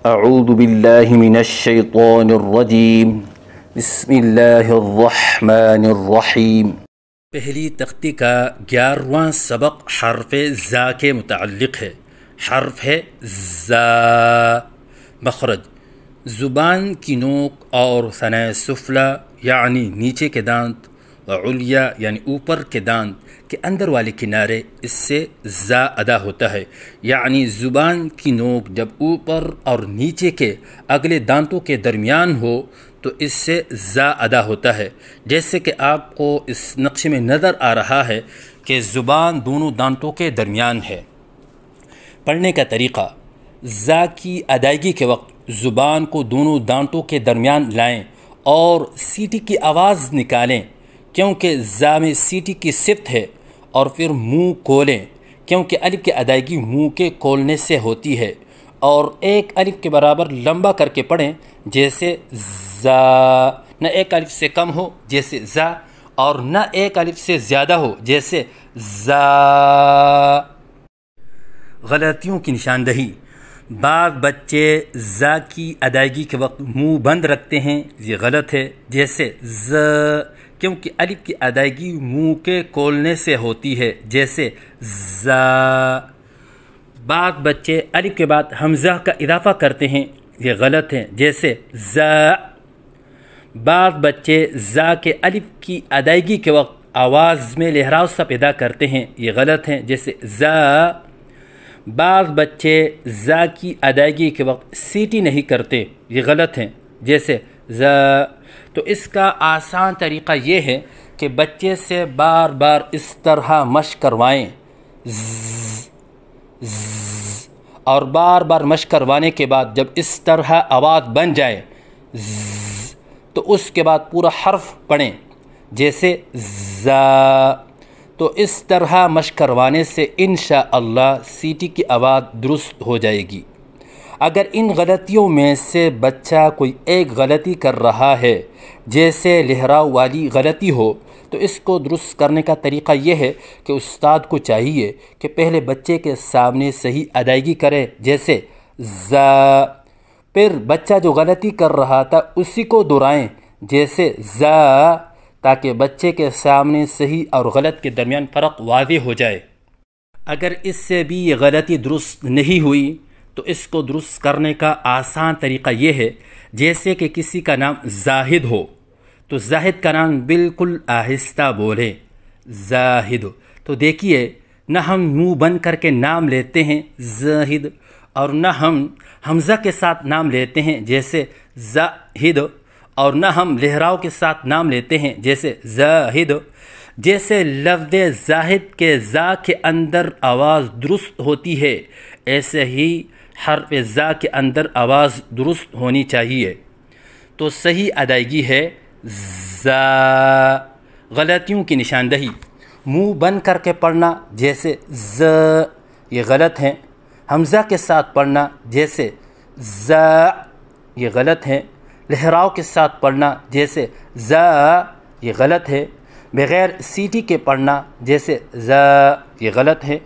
اعوذ باللہ من الشیطان الرجیم بسم اللہ الرحمن الرحیم۔ پہلی تختی کا 11واں سبق حرف زا کے متعلق ہے۔ حرف ہے زا۔ مخرج: زبان کی نوک اور ثنائے سفلی یعنی نیچے کے دانت و علیا یعنی اوپر کے دانت کے اندر والے کنارے، اس سے زا ادا ہوتا ہے۔ یعنی زبان کی نوک جب اوپر اور نیچے کے اگلے دانتوں کے درمیان ہو تو اس سے زا ادا ہوتا ہے۔ جیسے کہ آپ کو اس نقشے میں نظر آ رہا ہے کہ زبان دونوں دانتوں کے درمیان ہے۔ پڑھنے کا طریقہ: زا کی ادائیگی کے وقت زبان کو دونوں دانتوں کے درمیان لائیں اور سیٹی کی آواز نکالیں، کیونکہ زا میں سیٹی کی صفت ہے، اور پھر منہ کھولیں، کیونکہ الف کی ادائیگی منہ کے کھولنے سے ہوتی ہے، اور ایک الف کے برابر لمبا کر کے پڑھیں، جیسے زا، نہ ایک الف سے کم ہو جیسے زا، اور نہ ایک الف سے زیادہ ہو جیسے زا۔ غلطیوں کی نشاندہی: بعض بچے زا کی ادائیگی کے وقت منہ بند رکھتے ہیں، یہ غلط ہے، جیسے ز، کیونکہ الف کی ادائیگی منہ کے کھولنے سے ہوتی ہے، جیسے زا۔ بعض بچے الف کے بعد حمزہ کا اضافہ کرتے ہیں، یہ غلط ہے، جیسے زا۔ بعض بچے زا کے الف کی ادائیگی کے وقت آواز میں لہراؤ سا پیدا کرتے ہیں، یہ غلط ہے، جیسے زا۔ بعض بچے زا کی ادائیگی کے وقت سیٹی نہیں کرتے، یہ غلط ہیں، جیسے زا۔ تو اس کا آسان طریقہ یہ ہے کہ بچے سے بار بار اس طرح مشق کروائیں، اور بار بار مشق کروانے کے بعد جب اس طرح آواز بن جائے تو اس کے بعد پورا حرف پڑھیں، جیسے زا۔ تو اس طرح مشق کروانے سے انشاءاللہ سیٹی کی آواز درست ہو جائے گی۔ اگر ان غلطیوں میں سے بچہ کوئی ایک غلطی کر رہا ہے، جیسے لہراؤ والی غلطی ہو، تو اس کو درست کرنے کا طریقہ یہ ہے کہ استاد کو چاہیے کہ پہلے بچے کے سامنے صحیح ادائیگی کرے، جیسے زا، پھر بچہ جو غلطی کر رہا تھا اسی کو دہرائیں، جیسے زا، تاکہ بچے کے سامنے صحیح اور غلط کے درمیان فرق واضح ہو جائے۔ اگر اس سے بھی یہ غلطی درست نہیں ہوئی تو اس کو درست کرنے کا آسان طریقہ یہ ہے، جیسے کہ کسی کا نام زاہد ہو تو زاہد کا نام بالکل آہستہ بولیں، زاہد۔ تو دیکھیے، نہ ہم منہ بند کر کے نام لیتے ہیں زاہد، اور نہ ہم حمزہ کے ساتھ نام لیتے ہیں جیسے زاہد، اور نہ ہم لہراؤ کے ساتھ نام لیتے ہیں جیسے زاہد۔ جیسے لفظ زاہد کے زا کے اندر آواز درست ہوتی ہے، ایسے ہی حرف زا کے اندر آواز درست ہونی چاہیے۔ تو صحیح ادائیگی ہے زا۔ غلطیوں کی نشاندہی: منہ بند کر کے پڑھنا جیسے ز، یہ غلط ہے۔ حمزہ کے ساتھ پڑھنا جیسے زا، یہ غلط ہے۔ لہراؤ کے ساتھ پڑھنا جیسے زا، یہ غلط ہے۔ بغیر سیٹی کے پڑھنا جیسے زا، یہ غلط ہے۔